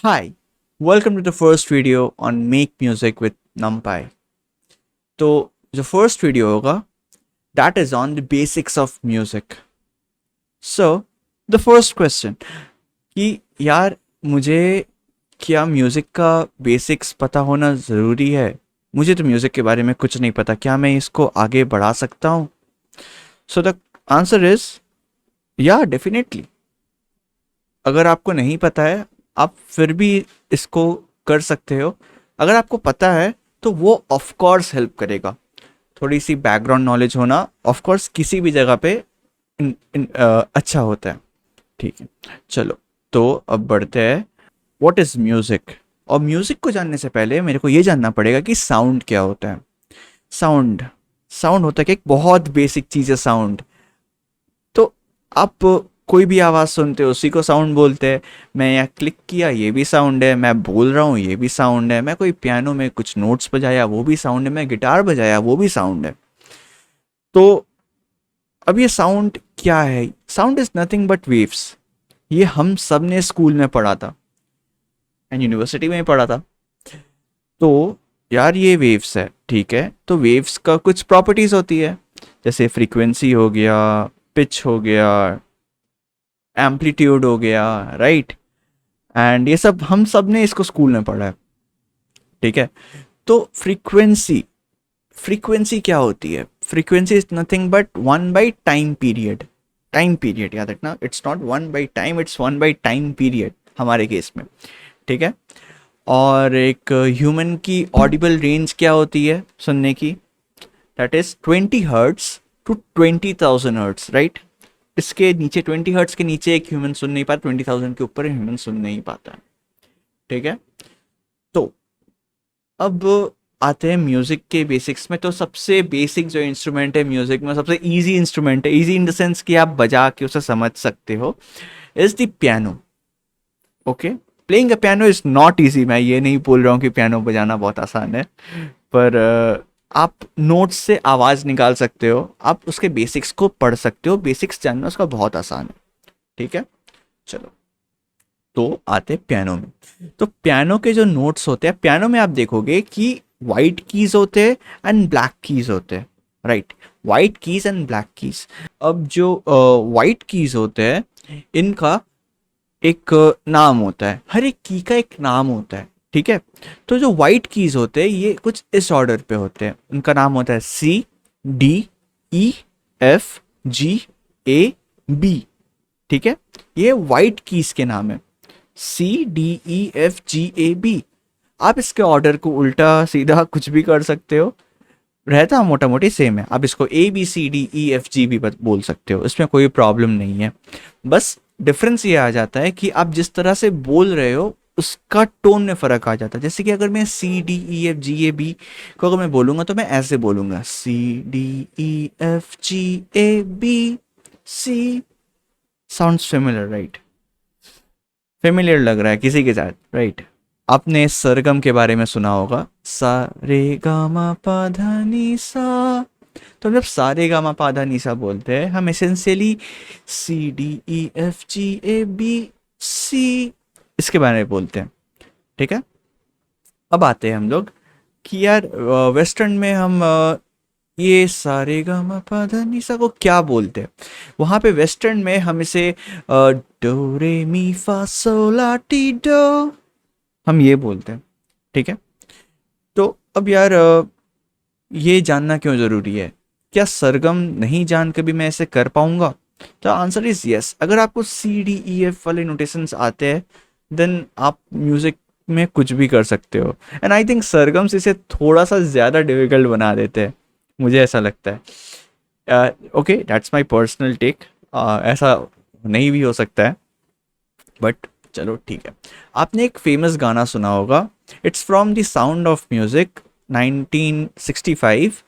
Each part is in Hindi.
Hi, welcome to the first video on Make Music with NumPy. तो जो first video होगा that is on the basics of music. So the first question कि यार मुझे क्या म्यूज़िक का बेसिक्स पता होना ज़रूरी है? मुझे तो म्यूज़िक के बारे में कुछ नहीं पता, क्या मैं इसको आगे बढ़ा सकता हूँ? So the answer is yeah, definitely. अगर आपको नहीं पता है आप फिर भी इसको कर सकते हो। अगर आपको पता है तो वो ऑफ कोर्स हेल्प करेगा। थोड़ी सी बैकग्राउंड नॉलेज होना ऑफ कोर्स किसी भी जगह पे अच्छा होता है। ठीक है, चलो तो अब बढ़ते हैं व्हाट इज़ म्यूज़िक। और म्यूज़िक को जानने से पहले मेरे को ये जानना पड़ेगा कि साउंड क्या होता है। साउंड साउंड होता है कि एक बहुत बेसिक चीज़ है साउंड। तो आप कोई भी आवाज़ सुनते हो उसी को साउंड बोलते हैं। मैं यहाँ क्लिक किया ये भी साउंड है, मैं बोल रहा हूँ ये भी साउंड है, मैं कोई पियानो में कुछ नोट्स बजाया वो भी साउंड है, मैं गिटार बजाया वो भी साउंड है। तो अब ये साउंड क्या है? Sound is nothing but waves. ये हम सब ने स्कूल में पढ़ा था एंड यूनिवर्सिटी में ही पढ़ा था। तो यार ये वेव्स है, ठीक है, तो वेव्स का कुछ प्रॉपर्टीज़ होती है, जैसे फ्रीक्वेंसी हो गया, पिच हो गया, एम्पलीट्यूड हो गया, राइट। एंड ये सब हम सब ने इसको स्कूल में पढ़ा है, ठीक है। तो फ्रीक्वेंसी फ्रीक्वेंसी क्या होती है? Frequency is nothing but one by time period. Time period याद रखना, it's not one by time, it's one by time period हमारे केस में, ठीक है। और एक ह्यूमन की ऑडिबल रेंज क्या होती है सुनने की? That is 20 hertz to 20,000 hertz, right. इसके नीचे 20 हर्ट्स के नीचे एक ह्यूमन सुन नहीं पाता, 20,000 के ऊपर ह्यूमन सुन नहीं पाता है, ठीक है। तो अब आते हैं म्यूजिक के बेसिक्स में। तो सबसे बेसिक जो इंस्ट्रूमेंट है म्यूजिक में, सबसे इजी इंस्ट्रूमेंट है, इजी इन द सेंस कि आप बजा के उसे समझ सकते हो, is the piano. Okay, playing a piano is not easy. मैं ये नहीं बोल रहा हूँ कि पियानो बजाना बहुत आसान है, पर आप नोट्स से आवाज़ निकाल सकते हो, आप उसके बेसिक्स को पढ़ सकते हो, बेसिक्स जानना उसका बहुत आसान है, ठीक है। चलो तो आते हैं पियानो में। तो पियानो के जो नोट्स होते हैं, पियानो में आप देखोगे कि वाइट कीज होते हैं एंड ब्लैक कीज होते हैं, right. White keys and black keys. अब जो वाइट कीज होते हैं इनका एक नाम होता है, हर एक की का एक नाम होता है, ठीक है। तो जो वाइट कीज होते हैं ये कुछ इस ऑर्डर पे होते हैं, उनका नाम होता है C, D, E, F, G, A, B, ठीक है। ये वाइट कीज के नाम है, C, D, E, F, G, A, B. आप इसके ऑर्डर को उल्टा सीधा कुछ भी कर सकते हो, रहता मोटा मोटी सेम है। आप इसको A B C D E F G भी बोल सकते हो, इसमें कोई प्रॉब्लम नहीं है। बस डिफरेंस ये आ जाता है कि आप जिस तरह से बोल रहे हो उसका टोन में फ़र्क आ जाता है। जैसे कि अगर मैं C D E F G A B को अगर मैं बोलूँगा तो मैं ऐसे बोलूँगा, C D E F G A B C. Sounds familiar, right. Familiar लग रहा है किसी के साथ, राइट। आपने सरगम के बारे में सुना होगा, सा रे गा मा पा धा नी सा। तो हम जब सा रे गा मा पा धा नी सा बोलते हैं हम essentially C D E F G A B C इसके बारे में बोलते हैं, ठीक है। अब आते हैं हम लोग कि यार वेस्टर्न में हम ये सा रे गा मा पा धा नी सा को क्या बोलते हैं? वहाँ पे वेस्टर्न में हम इसे डो रे मी फा सो ला टी डो, हम ये बोलते हैं, ठीक है। तो अब यार ये जानना क्यों ज़रूरी है? क्या सरगम नहीं जान के भी मैं ऐसे कर पाऊंगा? तो आंसर इज यस। अगर आपको सी डी ई एफ वाले नोटेशंस आते हैं देन आप म्यूज़िक में कुछ भी कर सकते हो। एंड आई थिंक सरगम्स इसे थोड़ा सा ज़्यादा डिफिकल्ट बना देते हैं, मुझे ऐसा लगता है। Okay, that's my personal take. ऐसा नहीं भी हो सकता है, बट चलो ठीक है। आपने एक फेमस गाना सुना होगा, it's from the sound of music 1965।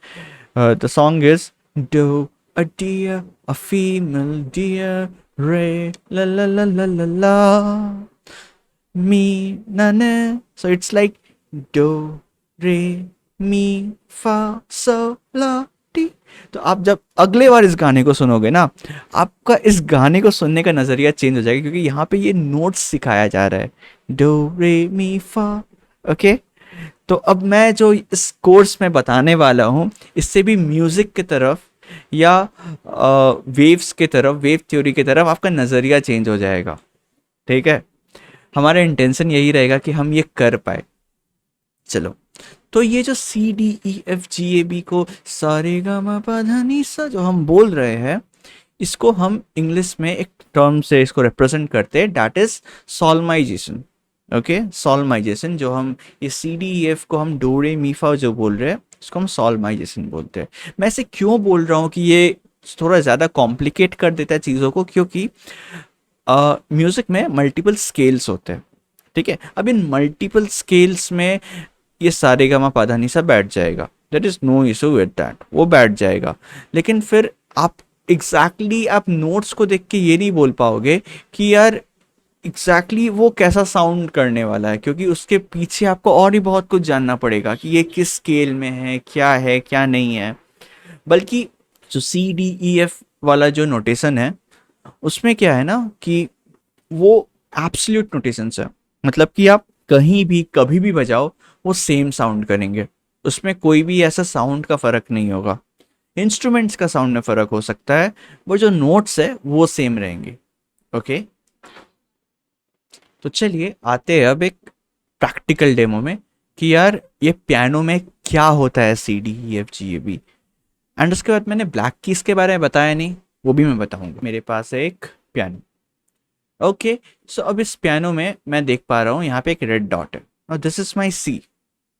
The song is doe a deer a female deer ray ला ला ला ला ला ला मी ना ना। सो इट्स लाइक डो रे मी फा सो ला टी। तो आप जब अगले बार इस गाने को सुनोगे ना, आपका इस गाने को सुनने का नज़रिया चेंज हो जाएगा, क्योंकि यहाँ पे ये नोट्स सिखाया जा रहा है, डो रे मी फा। ओके, तो अब मैं जो इस कोर्स में बताने वाला हूँ, इससे भी म्यूज़िक की तरफ या वेव्स की तरफ, वेव थ्योरी की तरफ आपका नज़रिया चेंज हो जाएगा। ठीक है, हमारा इंटेंशन यही रहेगा कि हम ये कर पाए। चलो, तो ये जो C D E F G A B को सारे गा मा पा धा नी सा जो हम बोल रहे हैं, इसको हम इंग्लिश में एक टर्म से इसको रिप्रेजेंट करते हैं, दैट इज सॉल्माइजेशन। ओके, सॉल्माइजेशन, जो हम ये सी डी ई एफ को हम डो रे मी फा जो बोल रहे हैं, इसको हम सॉल्माइजेशन बोलते हैं। मैं इसे क्यों बोल रहा हूँ कि ये थोड़ा ज़्यादा कॉम्प्लिकेट कर देता है चीज़ों को, क्योंकि म्यूज़िक में मल्टीपल स्केल्स होते हैं। ठीक है, अब इन मल्टीपल स्केल्स में ये सारे गा मा पा धा नी सा बैठ जाएगा, that is no issue with that, वो बैठ जाएगा। लेकिन फिर आप एग्जैक्टली आप नोट्स को देख के ये नहीं बोल पाओगे कि यार एग्जैक्टली वो कैसा साउंड करने वाला है, क्योंकि उसके पीछे आपको और भी बहुत कुछ जानना पड़ेगा कि ये किस स्केल में है क्या नहीं है। बल्कि जो सी डी ई एफ वाला जो नोटेशन है, उसमें क्या है ना कि वो एब्सोल्यूट नोटेशंस है, मतलब कि आप कहीं भी कभी भी बजाओ वो सेम साउंड करेंगे, उसमें कोई भी ऐसा साउंड का फर्क नहीं होगा। इंस्ट्रूमेंट्स का साउंड में फर्क हो सकता है, वो जो नोट्स है वो सेम रहेंगे। ओके, तो चलिए आते हैं अब एक प्रैक्टिकल डेमो में कि यार ये पियानो में क्या होता है, C D E F G A B. And उसके बाद मैंने ब्लैक कीज के बारे में बताया नहीं, वो भी मैं बताऊंगा। मेरे पास है एक पियानो। ओके, सो अब इस पियानो में मैं देख पा रहा हूँ यहाँ पे एक रेड डॉट है, और दिस इज माई सी।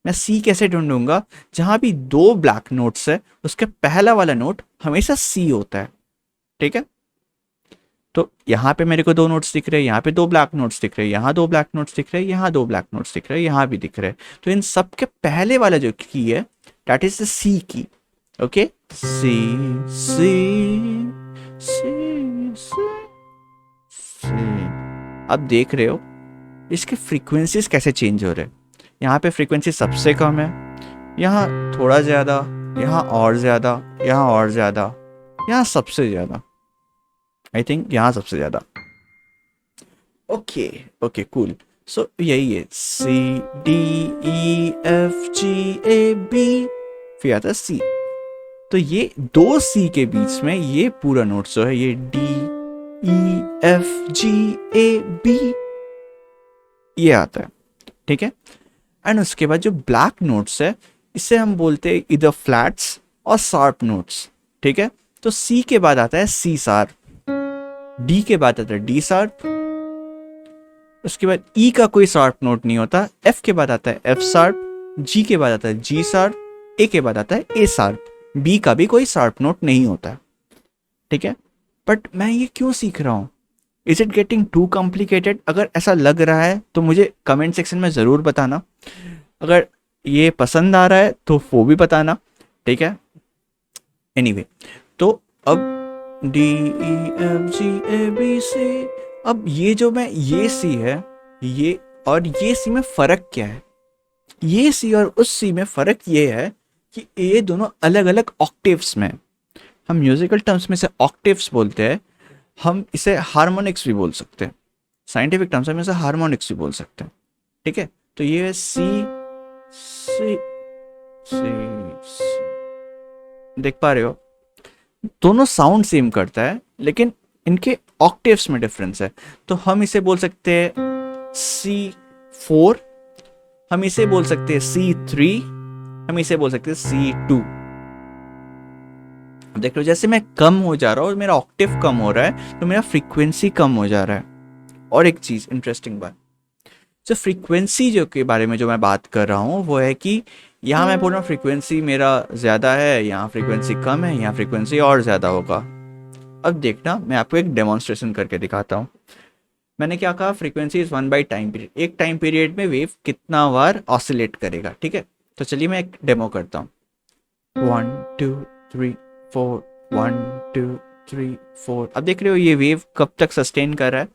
मैं सी कैसे ढूंढूंगा? जहाँ भी दो ब्लैक नोट्स है, उसके पहला वाला नोट हमेशा सी होता है। ठीक है, तो यहाँ पे मेरे को दो नोट्स दिख रहे हैं, यहाँ पे दो ब्लैक नोट्स दिख रहे हैं, यहाँ दो ब्लैक नोट्स दिख रहे हैं, यहाँ दो ब्लैक नोट्स दिख रहे हैं, यहाँ भी दिख रहे हैं। तो इन सब के पहले वाला जो की है, दैट इज द सी की। ओके, सी सी सी सी। अब देख रहे हो इसके फ्रीक्वेंसीज कैसे चेंज हो रहे हैं। यहाँ पे फ्रीक्वेंसी सबसे कम है, यहाँ थोड़ा ज़्यादा, यहाँ और ज़्यादा, यहाँ और ज़्यादा, यहाँ सबसे ज़्यादा, आई थिंक यहाँ सबसे ज़्यादा। Okay okay cool. सो यही है, C D E F G A B, फिर आता है सी। तो ये दो सी के बीच में ये पूरा नोट जो है, ये D E F G A B, ये आता है। ठीक है, एंड उसके बाद जो ब्लैक नोट्स है, इसे हम बोलते हैं इधर फ्लैट्स और शार्प नोट्स। ठीक है, तो सी के बाद आता है सी शार्प, डी के बाद आता है डी शार्प, उसके बाद ई का कोई शार्प नोट नहीं होता, एफ के बाद आता है एफ शार्प, जी के बाद आता है जी शार्प, ए के बाद आता है ए शार्प, बी का भी कोई शार्प नोट नहीं होता। ठीक है, बट मैं ये क्यों सीख रहा हूँ? Is it getting too complicated? अगर ऐसा लग रहा है तो मुझे कमेंट सेक्शन में ज़रूर बताना। अगर ये पसंद आ रहा है तो वो भी बताना। ठीक है, एनीवे, तो अब D E F G A B C. अब ये जो मैं ये सी है, ये और ये सी में फ़र्क क्या है? ये सी और उस सी में फ़र्क ये है कि ये दोनों अलग अलग ऑक्टेव्स में। हम म्यूजिकल टर्म्स में से ऑक्टेव्स बोलते हैं, हम इसे हार्मोनिक्स भी बोल सकते हैं, साइंटिफिक टर्म्स में इसे हार्मोनिक्स भी बोल सकते हैं। ठीक है, तो ये है सी सी सी सी। देख पा रहे हो, दोनों साउंड सेम करता है, लेकिन इनके ऑक्टेव्स में डिफरेंस है। तो हम इसे बोल सकते हैं C4, हम इसे बोल सकते हैं C3, हम इसे बोल सकते हैं C2। देख लो, जैसे मैं कम हो जा रहा हूँ और मेरा ऑक्टेव कम हो रहा है, तो मेरा फ्रीक्वेंसी कम हो जा रहा है। और एक चीज इंटरेस्टिंग बात, जो फ्रीक्वेंसी जो के बारे में जो मैं बात कर रहा हूँ, वो है कि यहाँ मैं बोल रहा हूँ फ्रीक्वेंसी मेरा ज़्यादा है, यहाँ फ्रीक्वेंसी कम है, यहाँ फ्रीक्वेंसी और ज़्यादा होगा। अब देखना, मैं आपको एक डेमोन्स्ट्रेशन करके दिखाता हूँ। मैंने क्या कहा, frequency is 1 by time period. एक टाइम पीरियड में वेव कितना बार ऑसिलेट करेगा। ठीक है, तो चलिए मैं एक डेमो करता हूँ। 1 2 3 4, 1 2 3 4। अब देख रहे हो ये वेव कब तक सस्टेन कर रहा है,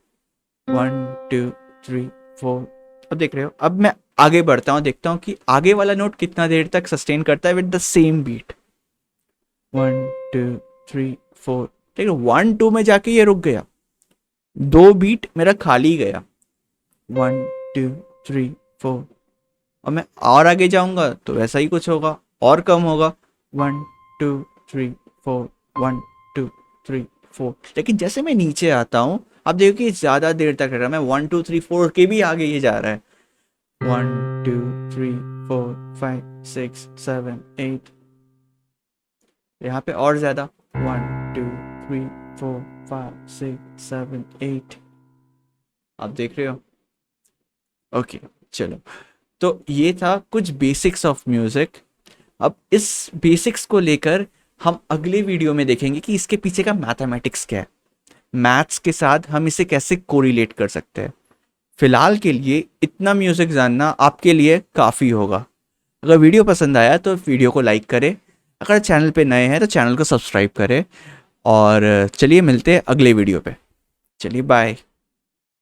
1 2 3 4। अब देख रहे हो, अब मैं आगे बढ़ता हूँ, देखता हूँ कि आगे वाला नोट कितना देर तक सस्टेन करता है विद द सेम बीट। 1 2 3 4, ठीक है 1 2 में जाके ये रुक गया, 2 बीट मेरा खाली गया, 1 2 3 4, और मैं और आगे जाऊंगा तो वैसा ही कुछ होगा, और कम होगा, 1 2 3 4 1 2 3 4। लेकिन जैसे मैं नीचे आता हूँ आप देखो कि ज़्यादा देर तक रह रहा है, मैं 1 2 3 4 के भी आगे ये जा रहा है, 1 2 3 4 5 6 7 8, यहाँ पे और ज़्यादा, 1 2 3 4 5 6 7 8, आप देख रहे हो। ओके चलो, तो ये था कुछ बेसिक्स ऑफ म्यूज़िक। अब इस बेसिक्स को लेकर हम अगले वीडियो में देखेंगे कि इसके पीछे का मैथमेटिक्स क्या है, मैथ्स के साथ हम इसे कैसे कोरिलेट कर सकते हैं। फिलहाल के लिए इतना म्यूज़िक जानना आपके लिए काफ़ी होगा। अगर वीडियो पसंद आया तो वीडियो को लाइक करें, अगर चैनल पे नए हैं तो चैनल को सब्सक्राइब करें, और चलिए मिलते हैं अगले वीडियो पे। चलिए बाय।